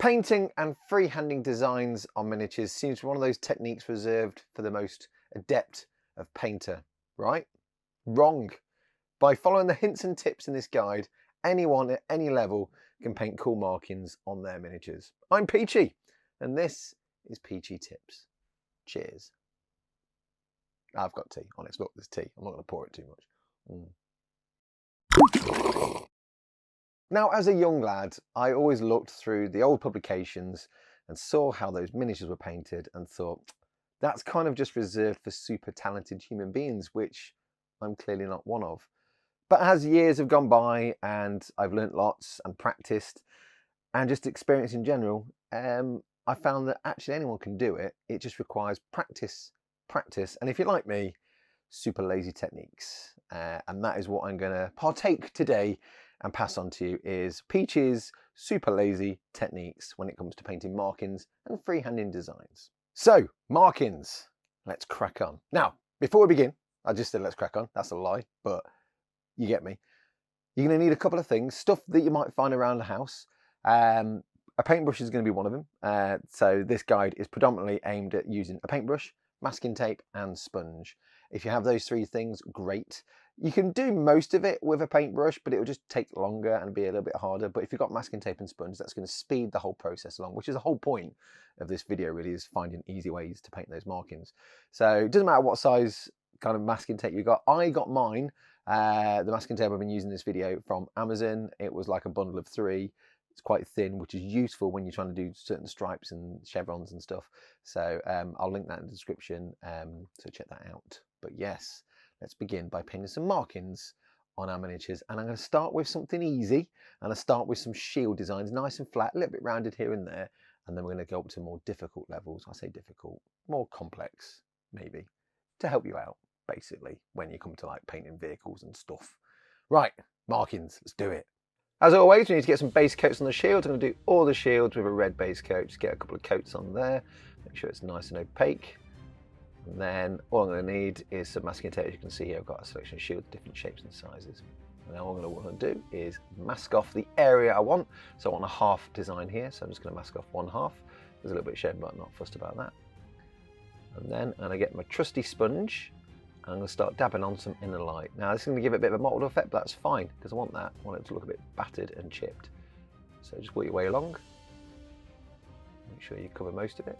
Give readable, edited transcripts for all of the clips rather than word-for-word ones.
Painting and freehanding designs on miniatures seems to be one of those techniques reserved for the most adept of painter, right? Wrong. By following the hints and tips in this guide, anyone at any level can paint cool markings on their miniatures. I'm Peachy, and this is Peachy Tips. Cheers. I've got tea. Honest, look, there's tea. I'm not going to pour it too much. Now, as a young lad, I always looked through the old publications and saw how those miniatures were painted and thought, that's kind of just reserved for super talented human beings, which I'm clearly not one of. But as years have gone by and I've learnt lots and practiced and just experience in general, I found that actually anyone can do it. It just requires practice, and if you're like me, super lazy techniques. And that is what I'm going to partake today and pass on to you is Peachy's super lazy techniques when it comes to painting markings and freehanding designs. So, markings, let's crack on. Now, before we begin, I just said let's crack on. That's a lie, but you get me. You're going to need a couple of things, stuff that you might find around the house. A paintbrush is going to be one of them. So this guide is predominantly aimed at using a paintbrush, masking tape and sponge. If you have those three things, great. You can do most of it with a paintbrush, but it will just take longer and be a little bit harder. But if you've got masking tape and sponge, that's going to speed the whole process along, which is the whole point of this video really, is finding easy ways to paint those markings. So it doesn't matter what size kind of masking tape you got. I got mine, the masking tape I've been using in this video, from Amazon. It was like a bundle of 3. It's quite thin, which is useful when you're trying to do certain stripes and chevrons and stuff. So I'll link that in the description, so check that out. But yes, let's begin by painting some markings on our miniatures. And I'm going to start with something easy. And I'll start with some shield designs, nice and flat, a little bit rounded here and there. And then we're going to go up to more difficult levels. I say difficult, more complex, maybe, to help you out, basically, when you come to like painting vehicles and stuff. Right, markings, let's do it. As always, we need to get some base coats on the shield. I'm going to do all the shields with a red base coat. Just get a couple of coats on there. Make sure it's nice and opaque. And then all I'm going to need is some masking tape. As you can see here, I've got a selection of shields, different shapes and sizes. And now all I'm going to want to do is mask off the area I want. So I want a half design here. So I'm just going to mask off one half. There's a little bit shed, but I'm not fussed about that. And then I'm going to get my trusty sponge. And I'm going to start dabbing on some inner light. Now this is going to give it a bit of a mottled effect, but that's fine because I want that. I want it to look a bit battered and chipped. So just work your way along. Make sure you cover most of it.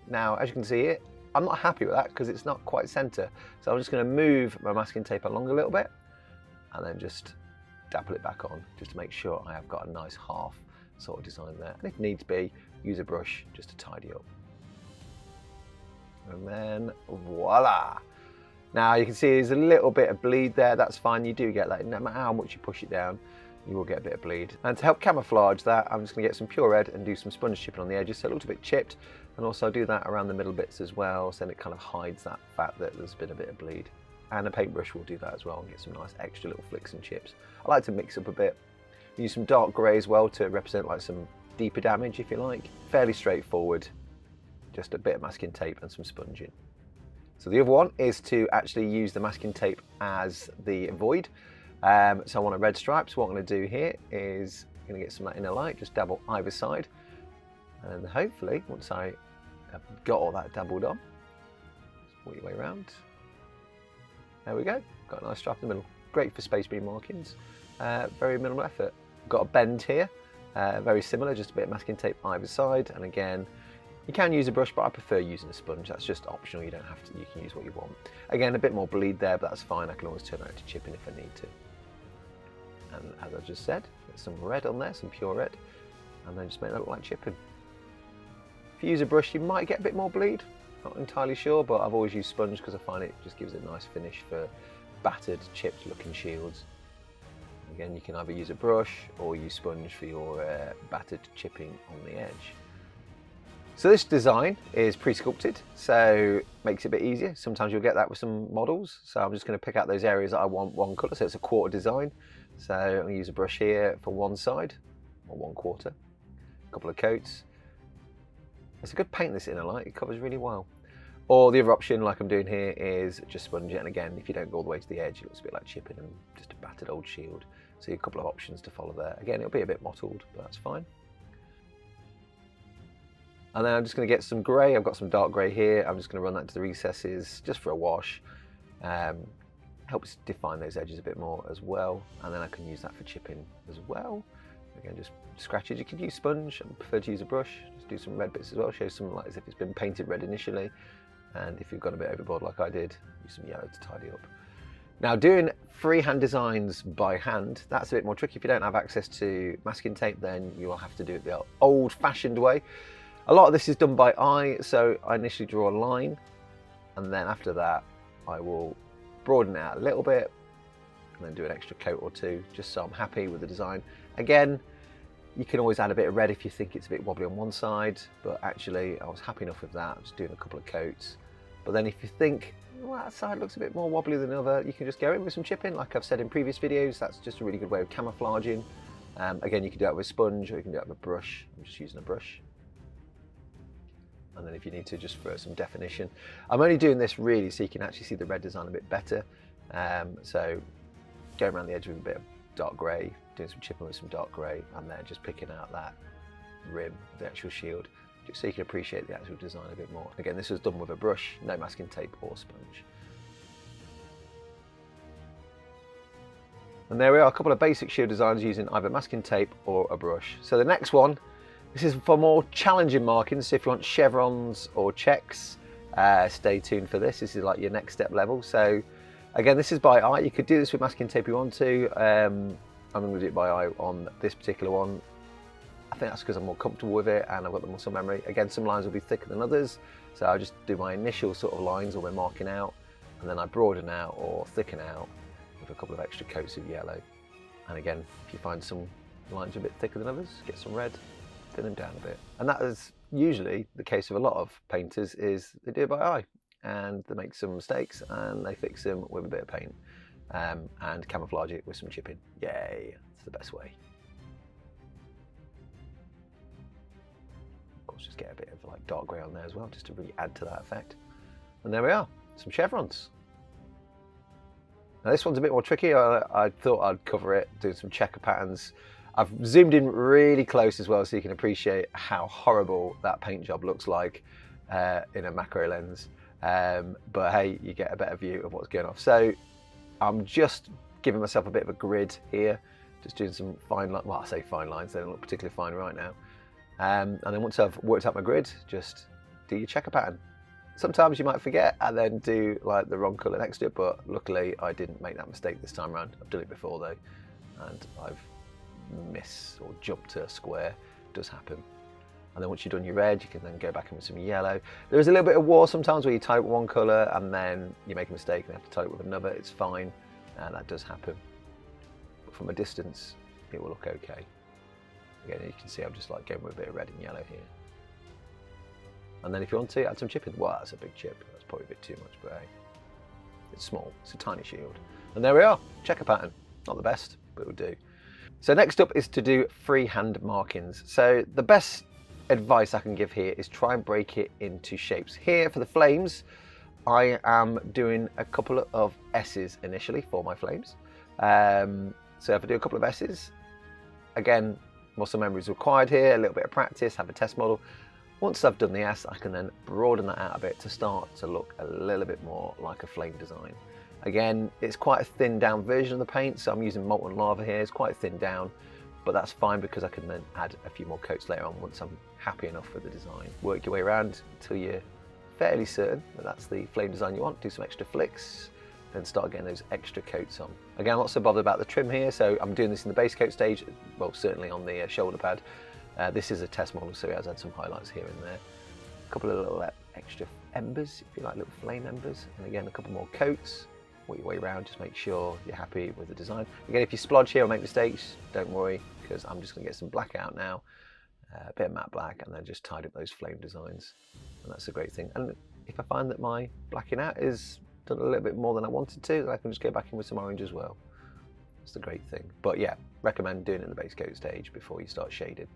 Now, as you can see here, I'm not happy with that because it's not quite centre. So I'm just going to move my masking tape along a little bit and then just dabble it back on just to make sure I have got a nice half sort of design there. And if needs be, use a brush just to tidy up. And then voila! Now you can see there's a little bit of bleed there, that's fine, you do get that, no matter how much you push it down, you will get a bit of bleed. And to help camouflage that, I'm just going to get some pure red and do some sponge chipping on the edges so it looks a bit chipped, and also do that around the middle bits as well, so then it kind of hides that fact that there's been a bit of bleed. And a paintbrush will do that as well and get some nice extra little flicks and chips. I like to mix up a bit, use some dark grey as well to represent like some deeper damage if you like. Fairly straightforward, just a bit of masking tape and some sponging. So the other one is to actually use the masking tape as the void. So I want a red stripe. So what I'm going to do here is I'm going to get some of that inner light, just dabble either side. And then hopefully, once I have got all that dabbled on, just work your way around. There we go. Got a nice stripe in the middle. Great for space beam markings. Very minimal effort. Got a bend here. Very similar, just a bit of masking tape either side. And again, you can use a brush, but I prefer using a sponge. That's just optional. You don't have to. You can use what you want. Again, a bit more bleed there, but that's fine. I can always turn that to chipping if I need to. And as I just said, get some red on there, some pure red, and then just make that look like chipping. If you use a brush, you might get a bit more bleed. Not entirely sure, but I've always used sponge because I find it just gives it a nice finish for battered, chipped looking shields. Again, you can either use a brush or use sponge for your battered chipping on the edge. So this design is pre-sculpted, so makes it a bit easier. Sometimes you'll get that with some models. So I'm just going to pick out those areas that I want one colour, so it's a quarter design. So I'm going to use a brush here for one side, or 1/4. A couple of coats. It's a good paint, this inner light, it covers really well. Or the other option, like I'm doing here, is just sponge it. And again, if you don't go all the way to the edge, it looks a bit like chipping and just a battered old shield. So a couple of options to follow there. Again, it'll be a bit mottled, but that's fine. And then I'm just going to get some grey. I've got some dark grey here. I'm just going to run that into the recesses just for a wash. Helps define those edges a bit more as well. And then I can use that for chipping as well. Again, just scratches. You could use sponge. I prefer to use a brush. Just do some red bits as well. Show some like as if it's been painted red initially. And if you've gone a bit overboard like I did, use some yellow to tidy up. Now, doing freehand designs by hand, that's a bit more tricky. If you don't have access to masking tape, then you will have to do it the old-fashioned way. A lot of this is done by eye, so I initially draw a line, and then after that, I will broaden it out a little bit, and then do an extra coat or two, just so I'm happy with the design. Again, you can always add a bit of red if you think it's a bit wobbly on one side, but actually, I was happy enough with that. I'm just doing a couple of coats. But then if you think, well, that side looks a bit more wobbly than the other, you can just go in with some chipping. Like I've said in previous videos, that's just a really good way of camouflaging. Again, you can do that with a sponge, or you can do that with a brush. I'm just using a brush. And then if you need to, just throw some definition. I'm only doing this really so you can actually see the red design a bit better. So going around the edge with a bit of dark grey, doing some chipping with some dark grey, and then just picking out that rim, the actual shield, just so you can appreciate the actual design a bit more. Again, this was done with a brush, no masking tape or sponge. And there we are, a couple of basic shield designs using either masking tape or a brush. So the next one, this is for more challenging markings. So if you want chevrons or checks, stay tuned for this. This is like your next step level. So again, this is by eye. You could do this with masking tape if you want to. I'm going to do it by eye on this particular one. I think that's because I'm more comfortable with it and I've got the muscle memory. Again, some lines will be thicker than others. So I just do my initial sort of lines or we're marking out, and then I broaden out or thicken out with a couple of extra coats of yellow. And again, if you find some lines a bit thicker than others, get some red, thin them down a bit. And that is usually the case of a lot of painters, is they do it by eye and they make some mistakes and they fix them with a bit of paint and camouflage it with some chipping. Yay, that's the best way. Of course, just get a bit of like dark grey on there as well, just to really add to that effect. And there we are, some chevrons. Now this one's a bit more tricky. I thought I'd cover it, doing some checker patterns. I've zoomed in really close as well so you can appreciate how horrible that paint job looks like in a macro lens. But hey, you get a better view of what's going on. So I'm just giving myself a bit of a grid here, just doing some fine lines. Well, I say fine lines, they don't look particularly fine right now. And then once I've worked out my grid, just do your checker pattern. Sometimes you might forget and then do like the wrong colour next to it, but luckily I didn't make that mistake this time around. I've done it before though, and I've missed or jumped to a square. It does happen. And then once you've done your red, you can then go back in with some yellow. There is a little bit of war sometimes where you tie it with one colour and then you make a mistake and you have to tie it with another. It's fine, and that does happen. But from a distance, it will look okay. Again, you can see I'm just like going with a bit of red and yellow here. And then if you want to add some chipping, well, that's a big chip. That's probably a bit too much, but hey, it's small. It's a tiny shield. And there we are, checker pattern. Not the best, but it will do. So next up is to do freehand markings. So the best advice I can give here is try and break it into shapes. Here for the flames, I am doing a couple of S's initially for my flames. So if I do a couple of S's, again, muscle memory is required here, a little bit of practice, have a test model. Once I've done the S, I can then broaden that out a bit to start to look a little bit more like a flame design. Again, it's quite a thinned down version of the paint, so I'm using molten lava here. It's quite thinned down, but that's fine because I can then add a few more coats later on once I'm happy enough with the design. Work your way around until you're fairly certain that that's the flame design you want. Do some extra flicks, then start getting those extra coats on. Again, I'm not so bothered about the trim here, so I'm doing this in the base coat stage, well, certainly on the shoulder pad. This is a test model, so it has had some highlights here and there. A couple of little extra embers, if you like, little flame embers. And again, a couple more coats. Work your way around, just make sure you're happy with the design. Again, if you splodge here or make mistakes, don't worry, because I'm just gonna get some black out now, a bit of matte black, and then just tidy up those flame designs. And that's a great thing. And if I find that my blacking out is done a little bit more than I wanted to, then I can just go back in with some orange as well. That's the great thing. But yeah, recommend doing it in the base coat stage before you start shading.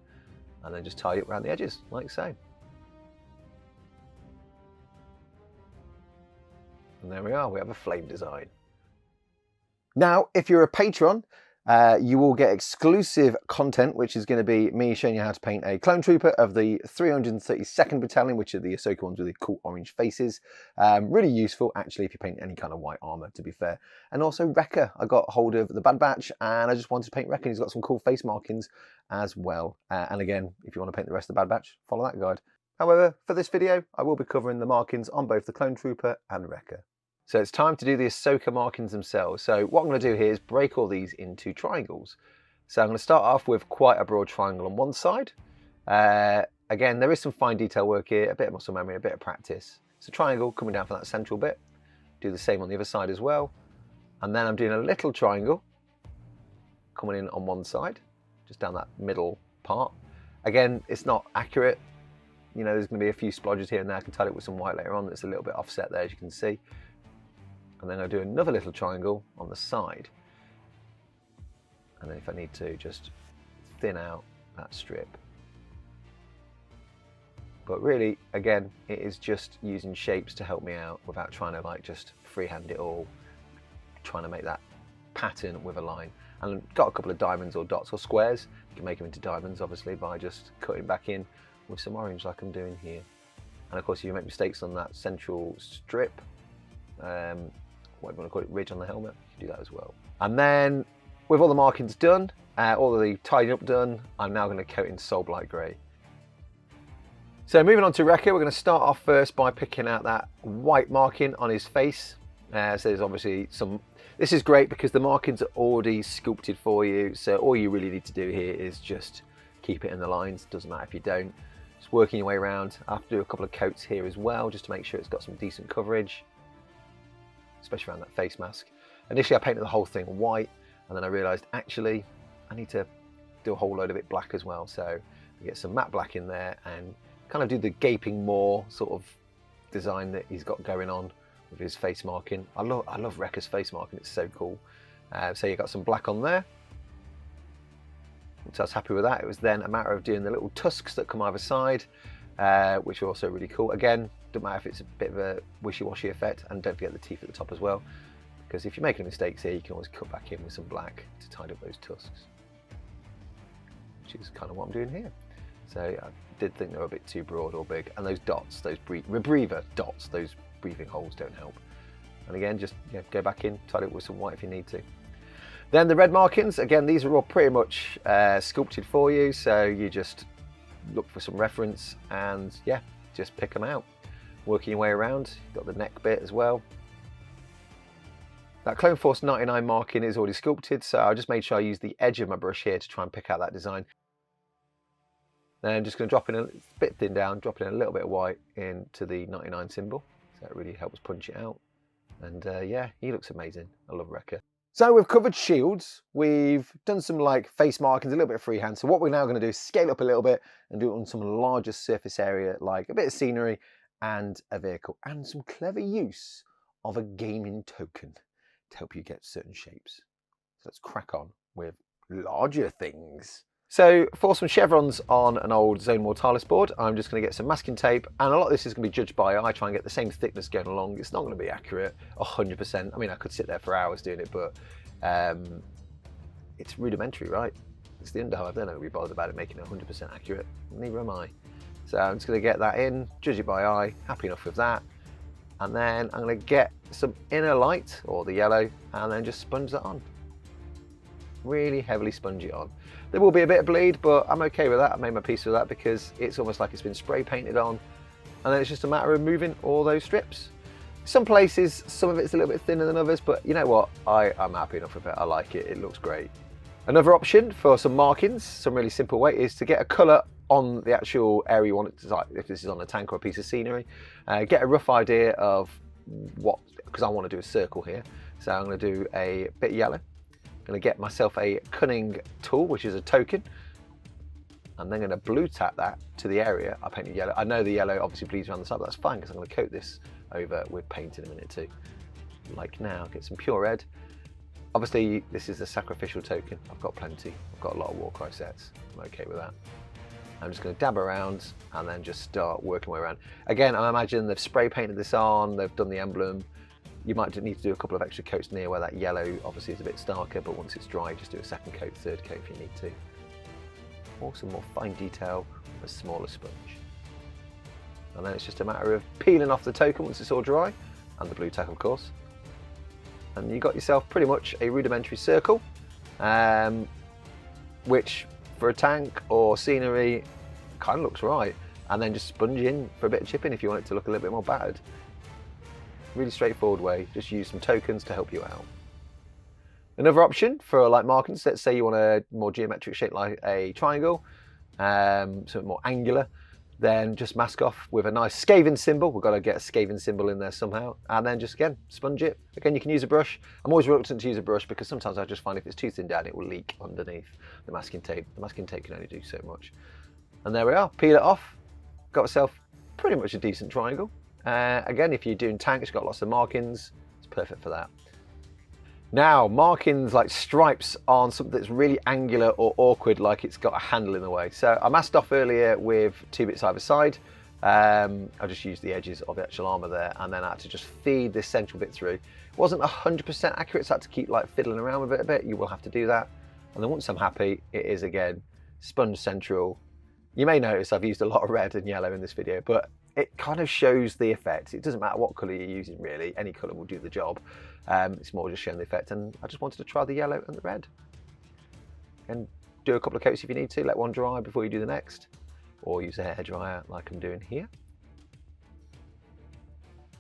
And then just tidy it around the edges, like so. And there we are, we have a flame design. Now, if you're a patron, You will get exclusive content, which is going to be me showing you how to paint a clone trooper of the 332nd Battalion, which are the Ahsoka ones with the cool orange faces. Really useful, actually, if you paint any kind of white armor, to be fair. And also Wrecker. I got hold of the Bad Batch, and I just wanted to paint Wrecker. He's got some cool face markings as well. And again, if you want to paint the rest of the Bad Batch, follow that guide. However, for this video, I will be covering the markings on both the clone trooper and Wrecker. So it's time to do the Ahsoka markings themselves. So what I'm going to do here is break all these into triangles. So I'm going to start off with quite a broad triangle on one side. Again, there is some fine detail work here, a bit of muscle memory, a bit of practice. It's a triangle coming down from that central bit. Do the same on the other side as well. And then I'm doing a little triangle coming in on one side, just down that middle part. Again, it's not accurate. You know, there's going to be a few splodges here and there. I can tell it with some white later on that's a little bit offset there, as you can see. And then I'll do another little triangle on the side. And then if I need to, just thin out that strip. But really, again, it is just using shapes to help me out without trying to like just freehand it all, trying to make that pattern with a line. And I've got a couple of diamonds or dots or squares. You can make them into diamonds, obviously, by just cutting back in with some orange like I'm doing here. And of course, if you make mistakes on that central strip, what do you want to call it, ridge on the helmet, you can do that as well. And then with all the markings done, all of the tidying up done, I'm now going to coat in Soul Blight Grey. So moving on to Wrecker, we're going to start off first by picking out that white marking on his face. So there's obviously some, this is great because the markings are already sculpted for you. So all you really need to do here is just keep it in the lines. Doesn't matter if you don't. Just working your way around. I have to do a couple of coats here as well, just to make sure it's got some decent coverage, especially around that face mask. Initially I painted the whole thing white, and then I realised actually I need to do a whole load of it black as well. So I get some matte black in there and kind of do the gaping maw sort of design that he's got going on with his face marking. I love Wrecker's face marking, it's so cool. So you got some black on there. So I was happy with that. It was then a matter of doing the little tusks that come either side, which are also really cool. Again, doesn't matter if it's a bit of a wishy-washy effect, and don't forget the teeth at the top as well, because if you're making mistakes here, you can always cut back in with some black to tidy up those tusks, which is kind of what I'm doing here. So I did think they were a bit too broad or big, and those dots, those rebreather dots, those breathing holes don't help. And again, just go back in, tidy up with some white if you need to. Then the red markings, again, these are all pretty much sculpted for you, so you just look for some reference and yeah, just pick them out. Working your way around, you've got the neck bit as well. That Clone Force 99 marking is already sculpted, so I just made sure I use the edge of my brush here to try and pick out that design. Then I'm just going to drop in a bit thin down, drop in a little bit of white into the 99 symbol, so that really helps punch it out. And yeah, he looks amazing. I love Wrecker. So we've covered shields, we've done some like face markings, a little bit of freehand. So what we're now going to do is scale up a little bit and do it on some larger surface area, like a bit of scenery and a vehicle, and some clever use of a gaming token to help you get certain shapes. So let's crack on with larger things. So for some chevrons on an old Zone Mortalis board, I'm just going to get some masking tape, and a lot of this is going to be judged by eye, try and get the same thickness going along. It's not going to be accurate 100%. I mean, I could sit there for hours doing it, but it's rudimentary, right? It's the Underhive, they're not going to be bothered about it making it 100% accurate. Neither am I. So I'm just going to get that in, judge it by eye, happy enough with that. And then I'm going to get some inner light, or the yellow, and then just sponge that on. Really heavily sponge it on. There will be a bit of bleed, but I'm okay with that. I made my peace with that because it's almost like it's been spray painted on, and then it's just a matter of moving all those strips. Some places, some of it's a little bit thinner than others, but you know what? I'm happy enough with it. I like it. It looks great. Another option for some markings, some really simple way, is to get a colour on the actual area you want it to, like if this is on a tank or a piece of scenery. Get a rough idea of what, because I want to do a circle here. So I'm going to do a bit of yellow. Going to get myself a cunning tool, which is a token. I'm then going to blue tap that to the area I painted yellow. I know the yellow obviously bleeds around the side, but that's fine because I'm going to coat this over with paint in a minute too. Like now, get some pure red. Obviously, this is a sacrificial token. I've got plenty. I've got a lot of Warcry sets. I'm okay with that. I'm just going to dab around and then just start working my way around. Again, I imagine they've spray painted this on, they've done the emblem. You might need to do a couple of extra coats near where that yellow obviously is a bit starker, but once it's dry, just do a second coat, third coat if you need to. Or some more fine detail with a smaller sponge. And then it's just a matter of peeling off the token once it's all dry, and the blue tack of course. And you got yourself pretty much a rudimentary circle, which for a tank or scenery kind of looks right. And then just sponge in for a bit of chipping if you want it to look a little bit more battered. Really straightforward way, just use some tokens to help you out. Another option for like markings, let's say you want a more geometric shape like a triangle, something more angular, then just mask off with a nice scathing symbol. We've got to get a scathing symbol in there somehow, and then just again, sponge it. Again, you can use a brush. I'm always reluctant to use a brush because sometimes I just find if it's too thin down, it will leak underneath the masking tape. The masking tape can only do so much. And there we are, peel it off. Got myself pretty much a decent triangle. Again, if you're doing tanks, got lots of markings, it's perfect for that. Now, markings like stripes on something that's really angular or awkward, like it's got a handle in the way. So I masked off earlier with 2 bits either side. I just used the edges of the actual armour there, and then I had to just feed this central bit through. It wasn't 100% accurate, so I had to keep like fiddling around with it a bit. You will have to do that. And then once I'm happy, it is again sponge central. You may notice I've used a lot of red and yellow in this video, but it kind of shows the effect. It doesn't matter what colour you're using really, any colour will do the job. It's more just showing the effect, and I just wanted to try the yellow and the red. And do a couple of coats if you need to, let one dry before you do the next, or use a hairdryer like I'm doing here.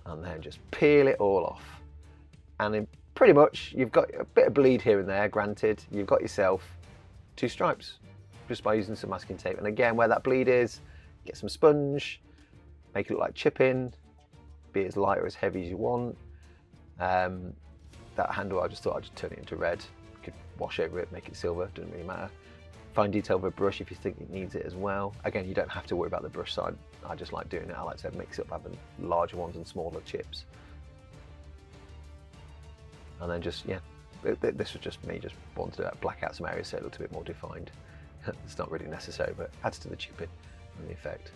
And then just peel it all off. And then pretty much you've got a bit of bleed here and there, granted, you've got yourself 2 stripes. Just by using some masking tape. And again, where that bleed is, get some sponge, make it look like chipping, be as light or as heavy as you want. That handle, I just thought I'd just turn it into red. You could wash over it, make it silver, doesn't really matter. Fine detail of a brush if you think it needs it as well. Again, you don't have to worry about the brush side. I just like doing it. I like to mix it up, having larger ones and smaller chips. And then just, yeah, this was just me, just wanted to black out some areas so it looked a bit more defined. It's not really necessary, but adds to the chipping and the effect.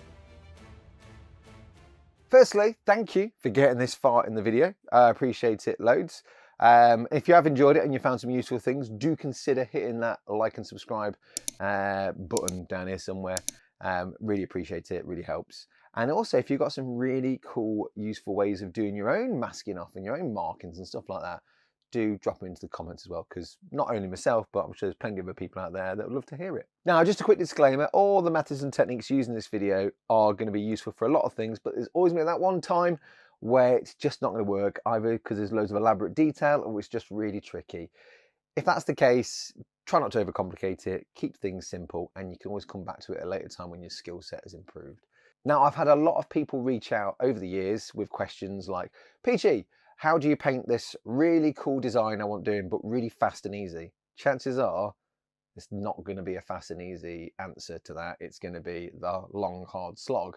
Firstly, thank you for getting this far in the video. I appreciate it loads. If you have enjoyed it and you found some useful things, do consider hitting that like and subscribe button down here somewhere. Really appreciate it, really helps. And also, if you've got some really cool, useful ways of doing your own masking off and your own markings and stuff like that, do drop them into the comments as well, because not only myself, but I'm sure there's plenty of other people out there that would love to hear it. Now, just a quick disclaimer, all the methods and techniques used in this video are going to be useful for a lot of things, but there's always going to be that one time where it's just not going to work, either because there's loads of elaborate detail or it's just really tricky. If that's the case, try not to overcomplicate it, keep things simple, and you can always come back to it at a later time when your skill set has improved. Now, I've had a lot of people reach out over the years with questions like, Peachy, how do you paint this really cool design I want doing, but really fast and easy? Chances are it's not going to be a fast and easy answer to that. It's going to be the long, hard slog.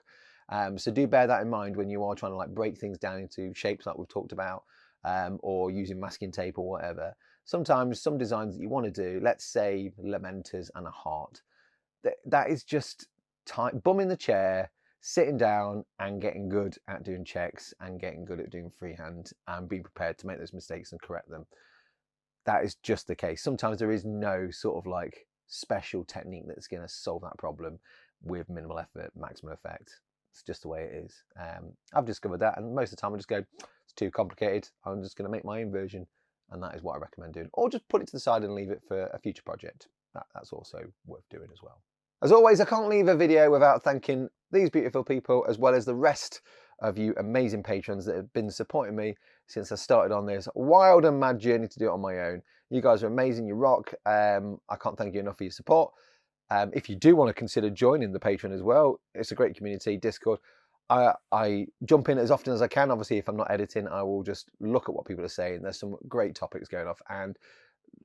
So do bear that in mind when you are trying to like break things down into shapes like we've talked about, or using masking tape or whatever. Sometimes some designs that you want to do, let's say lamenters and a heart, that is just time, bum in the chair, sitting down and getting good at doing checks and getting good at doing freehand and being prepared to make those mistakes and correct them. That is just the case. Sometimes there is no sort of like special technique that's going to solve that problem with minimal effort, maximum effect. It's just the way it is. I've discovered that, and most of the time I just go, it's too complicated, I'm just going to make my own version, and that is what I recommend doing. Or just put it to the side and leave it for a future project. That's also worth doing as well. As always, I can't leave a video without thanking these beautiful people, as well as the rest of you amazing patrons that have been supporting me since I started on this wild and mad journey to do it on my own. You guys are amazing, you rock. I can't thank you enough for your support. If you do want to consider joining the Patreon as well, it's a great community, Discord. I jump in as often as I can. Obviously, if I'm not editing, I will just look at what people are saying. There's some great topics going off, and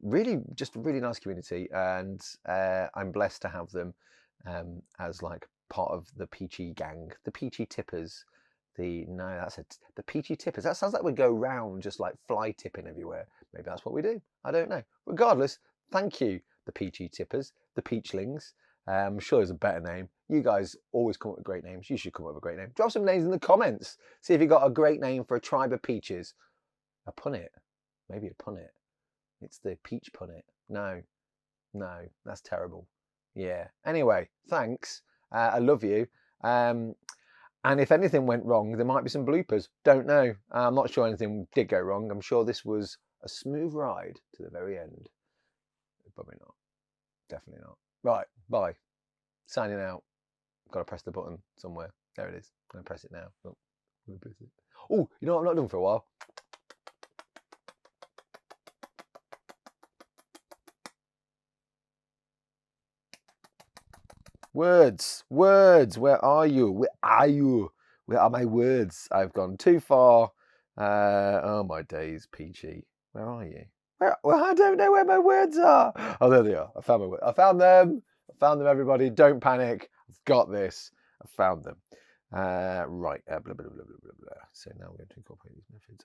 really just a really nice community, and I'm blessed to have them as like part of the Peachy gang, the Peachy tippers. The Peachy tippers. That sounds like we go round just like fly tipping everywhere. Maybe that's what we do. I don't know. Regardless, thank you, the Peachy tippers, the Peachlings. I'm sure there's a better name. You guys always come up with great names. You should come up with a great name. Drop some names in the comments. See if you got a great name for a tribe of peaches. A punnet. Maybe a punnet. It's the peach punnet. No, that's terrible. Yeah. Anyway, thanks. I love you. And if anything went wrong, there might be some bloopers. Don't know. I'm not sure anything did go wrong. I'm sure this was a smooth ride to the very end. Probably not. Definitely not. Right. Bye. Signing out. Got to press the button somewhere. There it is. I'm going to press it now. Oh, you know what I've not done for a while? Words, where are you? Where are you? Where are my words? I've gone too far. Oh my days, Peachy. Where are you? Well, I don't know where my words are. Oh, there they are. I found my words. I found them, everybody. Don't panic. I've got this. I found them. Right. Blah, blah, blah, blah, blah, blah. So now we're going to incorporate these methods.